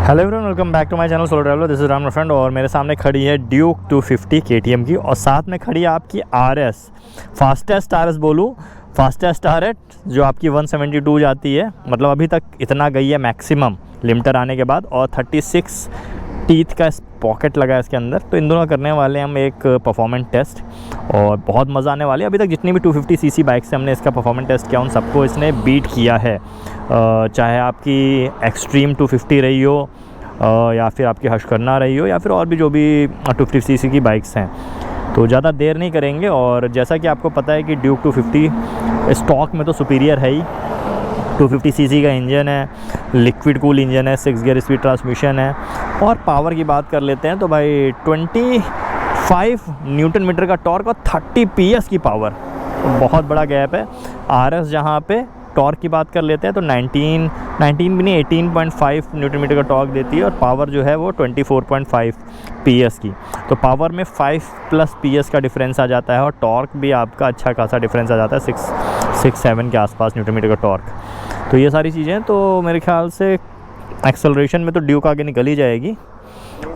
Hello everyone, welcome back to my channel solo traveller. This is Ram friend और मेरे सामने खड़ी है ड्यूक 250 KTM की और साथ में खड़ी है आपकी RS फास्टेस्ट RS बोलूँ, फास्टेस्ट RS जो आपकी 172 जाती है। मतलब अभी तक इतना गई है मैक्सिमम लिमिटर आने के बाद, और 36 टीथ का पॉकेट लगा है इसके अंदर। तो इन दोनों करने वाले हम एक परफॉर्मेंस टेस्ट और बहुत मज़ा आने वाली है। अभी तक जितनी भी 250cc बाइक से हमने इसका परफॉर्मेंस टेस्ट किया उन सबको इसने बीट किया है, चाहे आपकी एक्सट्रीम 250 रही हो या फिर आपकी हश करना रही हो या फिर और भी जो भी 250cc की बाइक्स हैं। तो ज़्यादा देर नहीं करेंगे। और जैसा कि आपको पता है कि ड्यूक 250 स्टॉक में तो सुपीरियर है ही। 250cc का इंजन है, लिक्विड कूल इंजन है, 6 गियर स्पीड ट्रांसमिशन है। और पावर की बात कर लेते हैं तो भाई 25 न्यूटन मीटर का टॉर्क और 30 PS की पावर, तो बहुत बड़ा गैप है। RS जहाँ पे टॉर्क की बात कर लेते हैं तो 19 भी नहीं 18.5 न्यूटन मीटर का टॉर्क देती है और पावर जो है वो 24.5 PS की। तो पावर में 5+ PS का डिफरेंस आ जाता है और टॉर्क भी आपका अच्छा खासा डिफरेंस आ जाता है, 6-7 के आसपास न्यूटन मीटर का टॉर्क। तो ये सारी चीज़ें तो मेरे ख्याल से एक्सेलरेशन में तो ड्यूक आगे निकल ही जाएगी।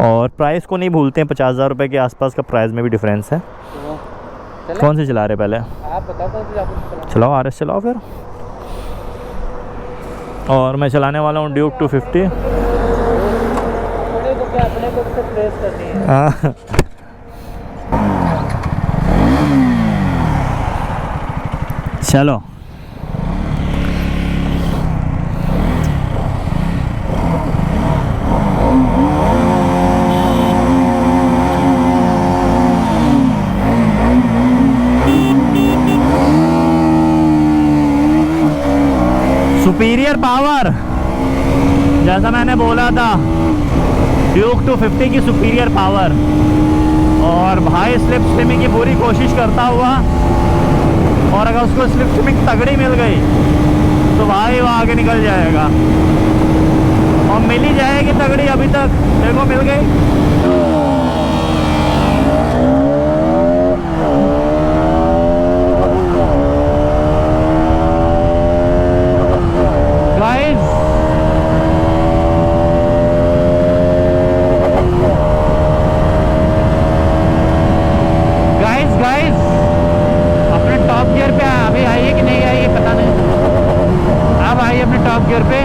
और प्राइस को नहीं भूलते हैं, 50,000 रुपये के आसपास का प्राइस में भी डिफरेंस है। कौन सी चला रहे पहले आप बताओ। चलाओ RS चलाओ फिर। और मैं चलाने वाला हूँ ड्यूक 250। अपने को से प्रेस करनी है। चलो सुपीरियर पावर, जैसा मैंने बोला था, ड्यूक 250 की सुपीरियर पावर। और भाई स्लिप स्ट्रीमिंग की पूरी कोशिश करता हुआ, और अगर उसको स्लिप स्ट्रीमिंग तगड़ी मिल गई तो भाई वो आगे निकल जाएगा और मिल ही जाएगी तगड़ी। अभी तक देखो मिल गई। गाइस अपने टॉप गियर पे अभी आई है कि नहीं आई है पता नहीं। अब आई अपने टॉप गियर पे,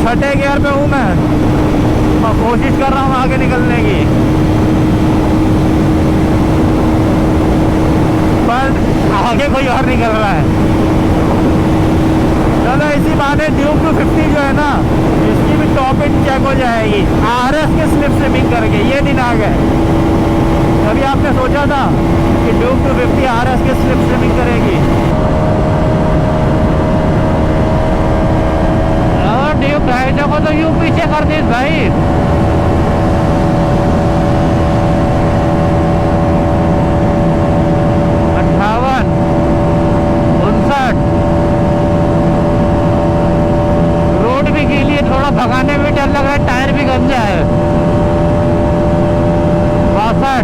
6ठे गियर पे हूँ मैं कोशिश कर रहा हूँ आगे निकलने की, पर आगे कोई और निकल रहा है। चलो इसी बात है, ड्यूक 250 जो है ना, इसकी भी टॉप एंड चेक हो जाएगी RS के स्लिप स्ट्रीमिंग करके। ये दिन आ गए। अभी आपने सोचा था कि ड्यूक 250 RS के स्लिप स्ट्रीमिंग करेगी, और ड्यूक ढाई को तो यूं पीछे कर दी भाई। रोड भी गीली है, थोड़ा भगाने में डर लग रहा है, टायर भी गंजा है। 62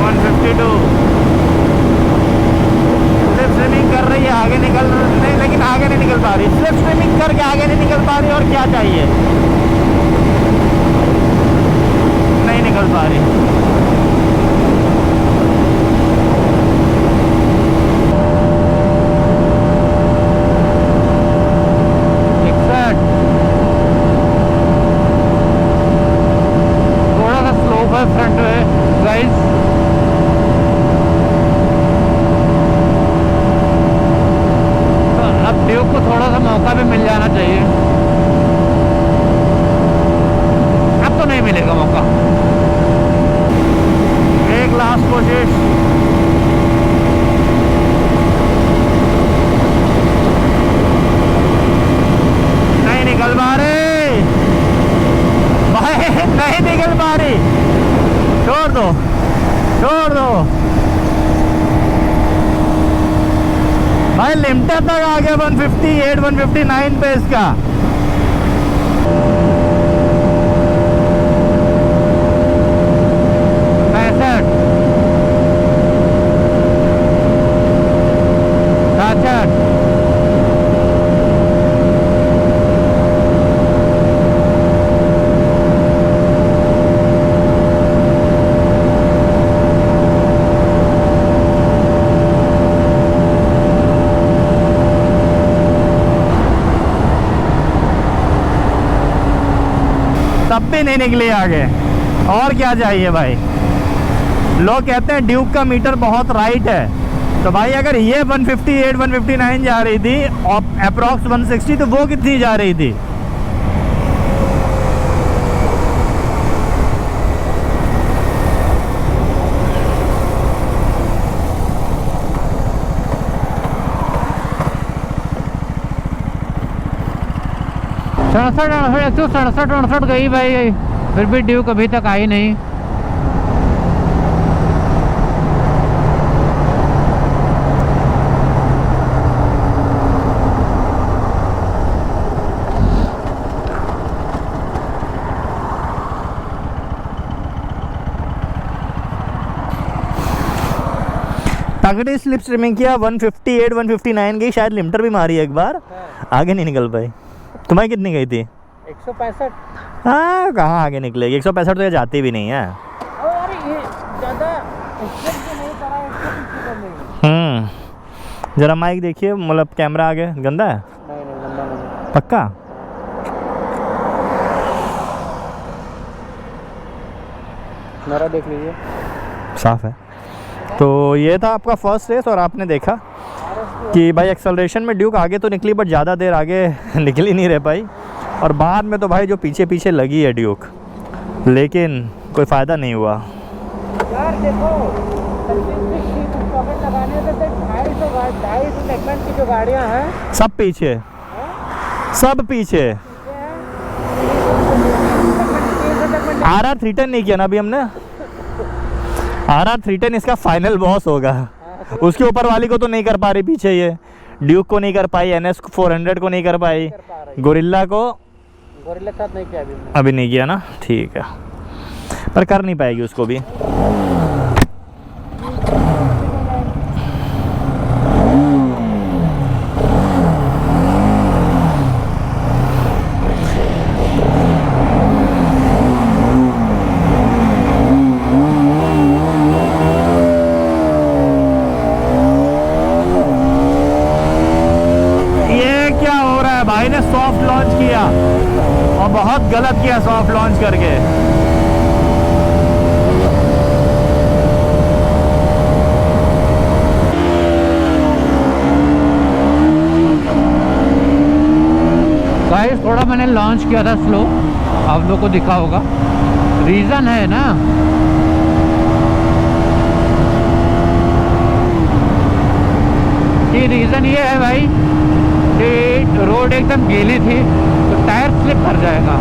152 स्लिप स्ट्रीमिंग कर रही है, आगे निकल नहीं, लेकिन आगे नहीं निकल पा रही। स्लिप स्ट्रीमिंग करके आगे नहीं निकल पा रही, और क्या चाहिए, नहीं निकल पा रही। फ्रंट है गाइस, तो अब ड्यूक को थोड़ा सा मौका भी मिल जाना चाहिए। अब तो नहीं मिलेगा मौका। एक लास्ट कोशिश। नहीं निकल पा रही भाई, नहीं निकल पा रही। छोड़ दो भाई, लिमिटर तक आ गया 158 159 पे इसका। भी नहीं निकली आगे, और क्या चाहिए भाई। लोग कहते हैं ड्यूक का मीटर बहुत राइट है, तो भाई अगर ये 158 159 जा रही थी और अप्रॉक्स 160, तो वो कितनी जा रही थी। सड़सठ 167 गई भाई, फिर भी ड्यूक अभी तक आई नहीं। तगड़ी स्लिप स्ट्रीमिंग किया, 158 159 की, शायद लिमिटर भी मारी एक बार, आगे नहीं निकल पाई। तुम्हारी कितनी गई थी? 165। हाँ, कहाँ आगे निकलेगी, 165 तो ये जाती भी नहीं है। अरे ये ज़्यादा नहीं करा, इसको पीछे कर लेंगे। जरा माइक देखिए, मतलब कैमरा आगे गंदा है? नहीं गंदा नहीं। पक्का? मेरा देख लीजिए, साफ है। तो ये था आपका फर्स्ट रेस, और आपने देखा कि भाई एक्सेलरेशन में ड्यूक आगे तो निकली, बट ज़्यादा देर आगे निकल ही नहीं रह पाई, और बाद में तो भाई जो पीछे पीछे लगी है ड्यूक, लेकिन कोई फ़ायदा नहीं हुआ। यार देखो, पॉकेट लगाने से 250 सेगमेंट की जो गाड़ियाँ हैं, सब पीछे, सब पीछे। RR 310 नहीं किया ना अभी हमने, RR 310 इसका फाइनल बॉस होगा। उसके ऊपर वाली को तो नहीं कर पा रही पीछे, ये ड्यूक को नहीं कर पाई, NS 400 को नहीं कर पाई, गोरिल्ला के साथ नहीं किया अभी नहीं किया ना, ठीक है, पर कर नहीं पाएगी उसको भी। भाई ने सॉफ्ट लॉन्च किया, और बहुत गलत किया सॉफ्ट लॉन्च करके। गाइस थोड़ा मैंने लॉन्च किया था स्लो, आप लोगों को दिखा होगा। रीज़न है ना, कि रीज़न ये है भाई कि रोड एकदम गीली थी, तो टायर स्लिप कर जाएगा।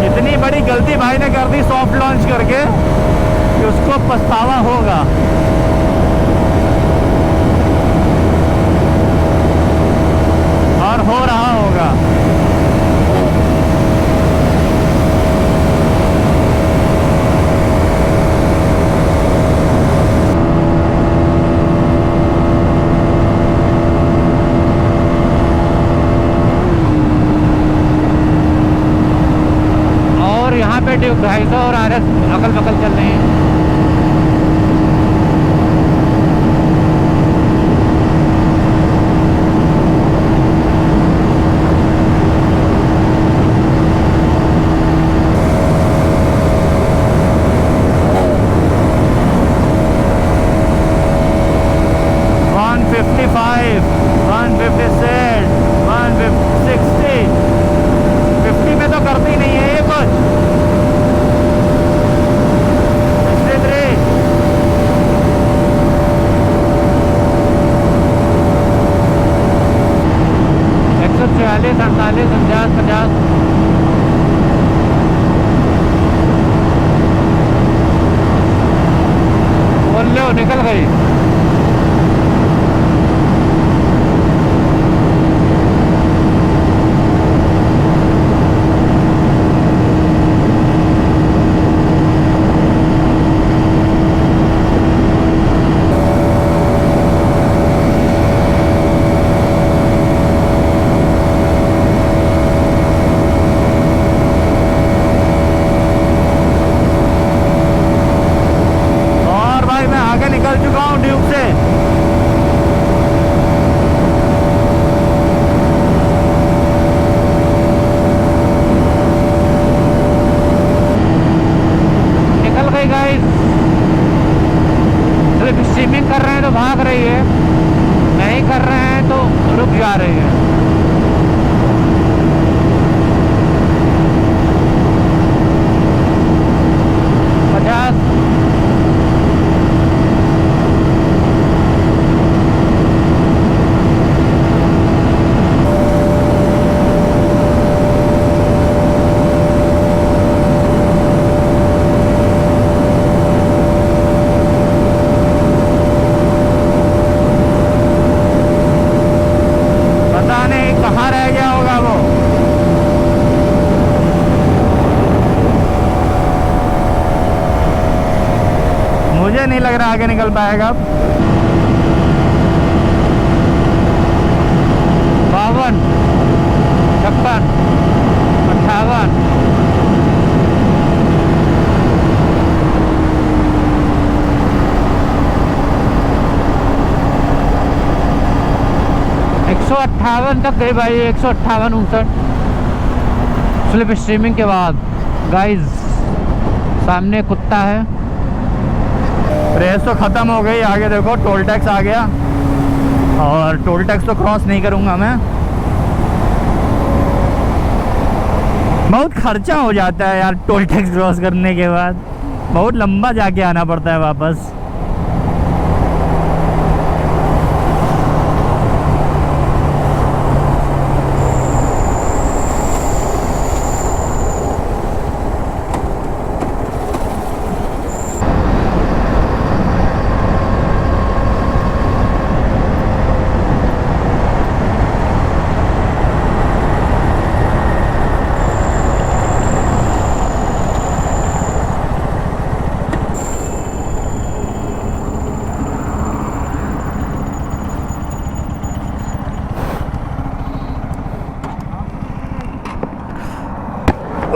इतनी बड़ी गलती भाई ने कर दी सॉफ्ट लॉन्च करके कि उसको पछतावा होगा। और हो रहा होगा। पे 250 और RS अगल बगल चल रहे हैं। निकल गई। निकल चुका हूँ नहीं लग रहा आगे निकल पाएगा अब। 52, 56, 58, 158 तक गई भाई, 158, 59 स्लिप स्ट्रीमिंग के बाद। गाइस सामने कुत्ता है। रेस तो ख़त्म हो गई, आगे देखो टोल टैक्स आ गया और टोल टैक्स तो क्रॉस नहीं करूँगा मैं। बहुत खर्चा हो जाता है यार टोल टैक्स क्रॉस करने के बाद, बहुत लंबा जाके आना पड़ता है वापस।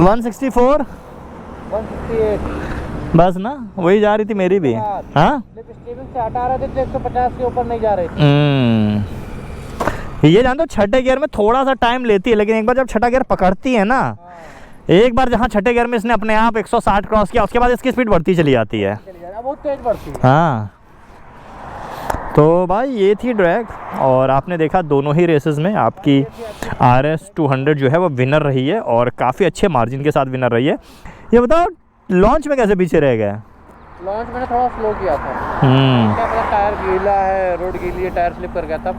वन 164 168 बस ना, वही जा रही थी मेरी भी। हाँ स्टीयरिंग से हटा रहे थे तो 150 के ऊपर नहीं जा रहे थे। ये जानते हो छठे गियर में थोड़ा सा टाइम लेती है, लेकिन एक बार जब छठा गियर पकड़ती है ना, एक बार जहाँ छठे गियर में इसने अपने आप 160 क्रॉस किया, उसके बाद इसकी स्पीड बढ़ती चली जाती है। बहुत तेज बढ़ती है। हाँ तो भाई ये थी ड्रैग, और आपने देखा दोनों ही रेसेस में आपकी RS 200 जो है वो विनर रही है, और काफ़ी अच्छे मार्जिन के साथ विनर रही है। ये बताओ लॉन्च में कैसे पीछे रह गए? लॉन्च मैंने थोड़ा स्लो किया था, क्या पता टायर गीला है, रोड गीली है, टायर स्लिप कर गया तब।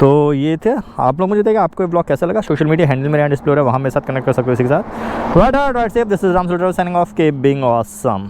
तो ये थे आप लोग। मुझे देखा आपको ये ब्लॉग कैसा लगा? सोशल मीडिया हैंडल मेरे यहाँ डिस्प्ले है, वहाँ मेरे साथ कनेक्ट कर सकते हो इसी के साथ। Right safe, this is Ram signing off, keep being awesome.